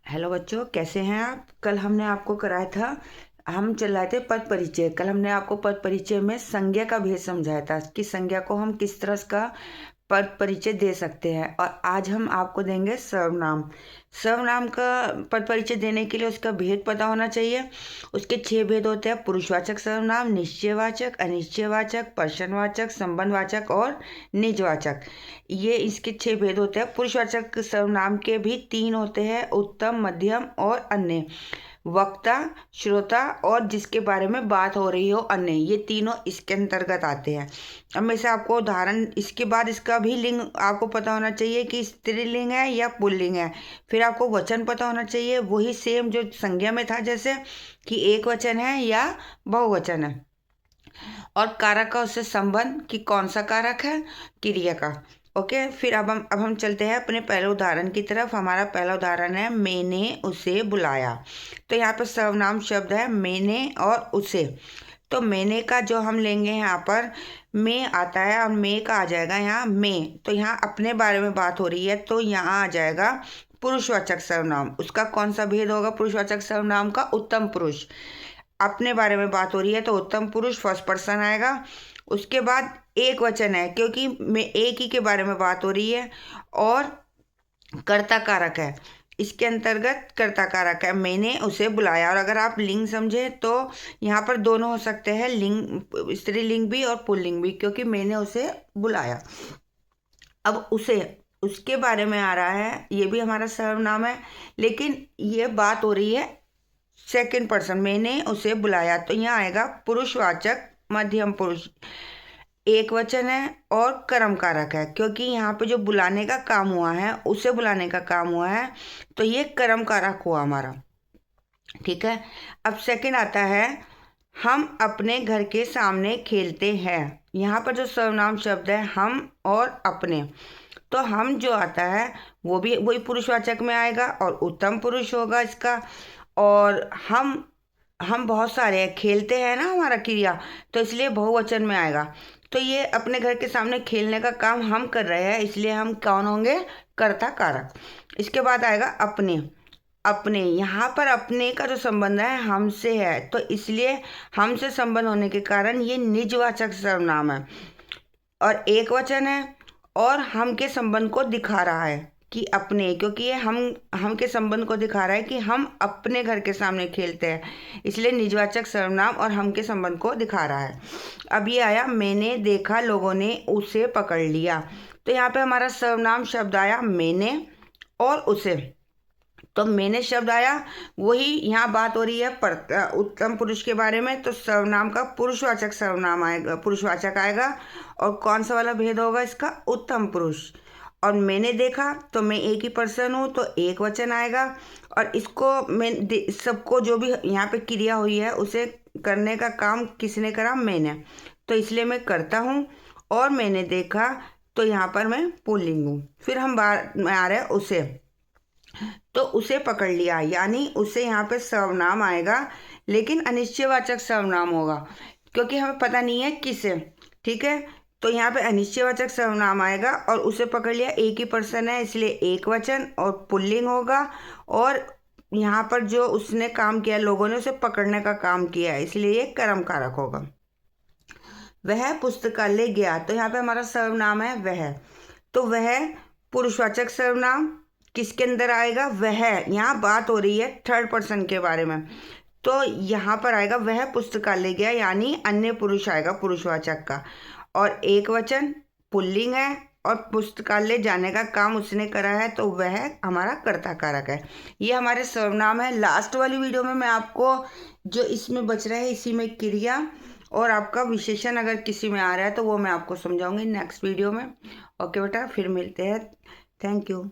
Hello बच्चों, कैसे हैं आप। कल हमने आपको कराया था, हम चल रहे थे पद परिचय। कल हमने आपको पद परिचय में संज्ञा का भेद समझाया था कि संज्ञा को हम किस तरह का पद परिचय दे सकते हैं। और आज हम आपको देंगे सर्वनाम। सर्वनाम का पद परिचय देने के लिए उसका भेद पता होना चाहिए। उसके 6 भेद होते हैं: पुरुषवाचक सर्वनाम, निश्चयवाचक, अनिश्चयवाचक, प्रश्नवाचक, संबंधवाचक और निजवाचक। ये इसके 6 भेद होते हैं। पुरुषवाचक सर्वनाम के भी 3 होते हैं: उत्तम, मध्यम और अन्य। वक्ता, श्रोता और जिसके बारे में बात हो रही हो, अन्य। ये तीनों इसके अंतर्गत आते हैं। अब मैं से आपको उदाहरण, इसके बाद इसका भी लिंग आपको पता होना चाहिए कि स्त्रीलिंग है या पुल्लिंग है। फिर आपको वचन पता होना चाहिए, वही सेम जो संज्ञा में था, जैसे कि एक वचन है या बहुवचन है। और कारक का उससे संबंध कि कौन सा कारक है, क्रिया का। ओके, फिर अब हम चलते हैं अपने पहले उदाहरण की तरफ। हमारा पहला उदाहरण है, मैंने उसे बुलाया। तो यहाँ पर सर्वनाम शब्द है मैंने और उसे। तो मैंने का जो हम लेंगे यहाँ पर मैं आता है और मैं का आ जाएगा यहाँ मैं। तो यहाँ अपने बारे में बात हो रही है, तो यहाँ आ जाएगा पुरुषवाचक सर्वनाम। उसका कौन सा भेद होगा पुरुषवाचक सर्वनाम का? उत्तम पुरुष। अपने बारे में बात हो रही है तो उत्तम पुरुष फर्स्ट पर्सन आएगा। उसके बाद एक वचन है क्योंकि मैं एक ही के बारे में बात हो रही है। और कर्ता कारक है, इसके अंतर्गत कर्ता कारक है, मैंने उसे बुलाया। और अगर आप लिंग समझे तो यहाँ पर दोनों हो सकते हैं, लिंग स्त्रीलिंग भी और पुल्लिंग भी, क्योंकि मैंने उसे बुलाया। अब उसे, उसके बारे में आ रहा है, ये भी हमारा सर्वनाम है, लेकिन ये बात हो रही है सेकंड पर्सन, मैंने उसे बुलाया। तो यहाँ आएगा पुरुषवाचक मध्यम पुरुष, एक वचन है और कर्म कारक है, क्योंकि यहाँ पे जो बुलाने का काम हुआ है, उसे बुलाने का काम हुआ है, तो ये कर्म कारक हुआ हमारा। ठीक है। अब सेकंड आता है, हम अपने घर के सामने खेलते हैं। यहाँ पर जो सर्वनाम शब्द है हम और अपने, तो हम जो आता है वो भी वही पुरुषवाचक में आएगा और उत्तम पुरुष होगा इसका। और हम बहुत सारे हैं, खेलते हैं ना हमारा क्रिया, तो इसलिए बहुवचन में आएगा। तो ये अपने घर के सामने खेलने का काम हम कर रहे हैं, इसलिए हम कौन होंगे? कर्ता कारक। इसके बाद आएगा अपने। अपने, यहाँ पर अपने का जो संबंध है हमसे है, तो इसलिए हमसे संबंध होने के कारण ये निजवाचक सर्वनाम है और एक वचन है। और हम के संबंध को दिखा रहा है कि अपने, क्योंकि ये हम के संबंध को दिखा रहा है कि हम अपने घर के सामने खेलते हैं, इसलिए निजवाचक सर्वनाम और हम के संबंध को दिखा रहा है। अब ये आया, मैंने देखा लोगों ने उसे पकड़ लिया। तो यहाँ पे हमारा सर्वनाम शब्द आया मैंने और उसे। तो मैंने शब्द आया, वही यहाँ बात हो रही है उत्तम पुरुष के बारे में, तो सर्वनाम का पुरुषवाचक सर्वनाम आएगा, पुरुषवाचक आएगा। और कौन सा वाला भेद होगा इसका? उत्तम पुरुष। और मैंने देखा, तो मैं एक ही पर्सन हूँ, तो एक वचन आएगा। और इसको मैं सबको जो भी यहाँ पे क्रिया हुई है उसे करने का काम किसने करा? मैंने। तो इसलिए मैं करता हूँ। और मैंने देखा, तो यहाँ पर मैं पुल्लिंग हूँ। फिर हम बार में आ रहे हैं उसे, तो उसे पकड़ लिया, यानी उसे यहाँ पे सर्वनाम आएगा, लेकिन अनिश्चयवाचक सर्वनाम होगा, क्योंकि हमें पता नहीं है किसे। ठीक है, तो यहाँ पे अनिश्चयवाचक सर्वनाम आएगा। और उसे पकड़ लिया, एक ही पर्सन है, इसलिए एक वचन और पुल्लिंग होगा। और यहाँ पर जो उसने काम किया, लोगों ने उसे पकड़ने का काम किया है, इसलिए ये कर्म कारक होगा। वह पुस्तकालय गया, तो यहाँ पे हमारा सर्वनाम है वह, तो वह पुरुषवाचक सर्वनाम किसके अंदर आएगा? वह। यहाँ बात हो रही है थर्ड पर्सन के बारे में, तो यहाँ पर आएगा वह पुस्तकालय गया, यानी अन्य पुरुष आएगा पुरुषवाचक का। और एक वचन पुल्लिंग है और पुस्तकालय जाने का काम उसने करा है, तो वह हमारा कर्ता कारक है। ये हमारे सर्वनाम है। लास्ट वाली वीडियो में मैं आपको जो इसमें बच रहा है, इसी में क्रिया और आपका विशेषण अगर किसी में आ रहा है तो वो मैं आपको समझाऊंगी नेक्स्ट वीडियो में। ओके बेटा, फिर मिलते हैं। Thank you.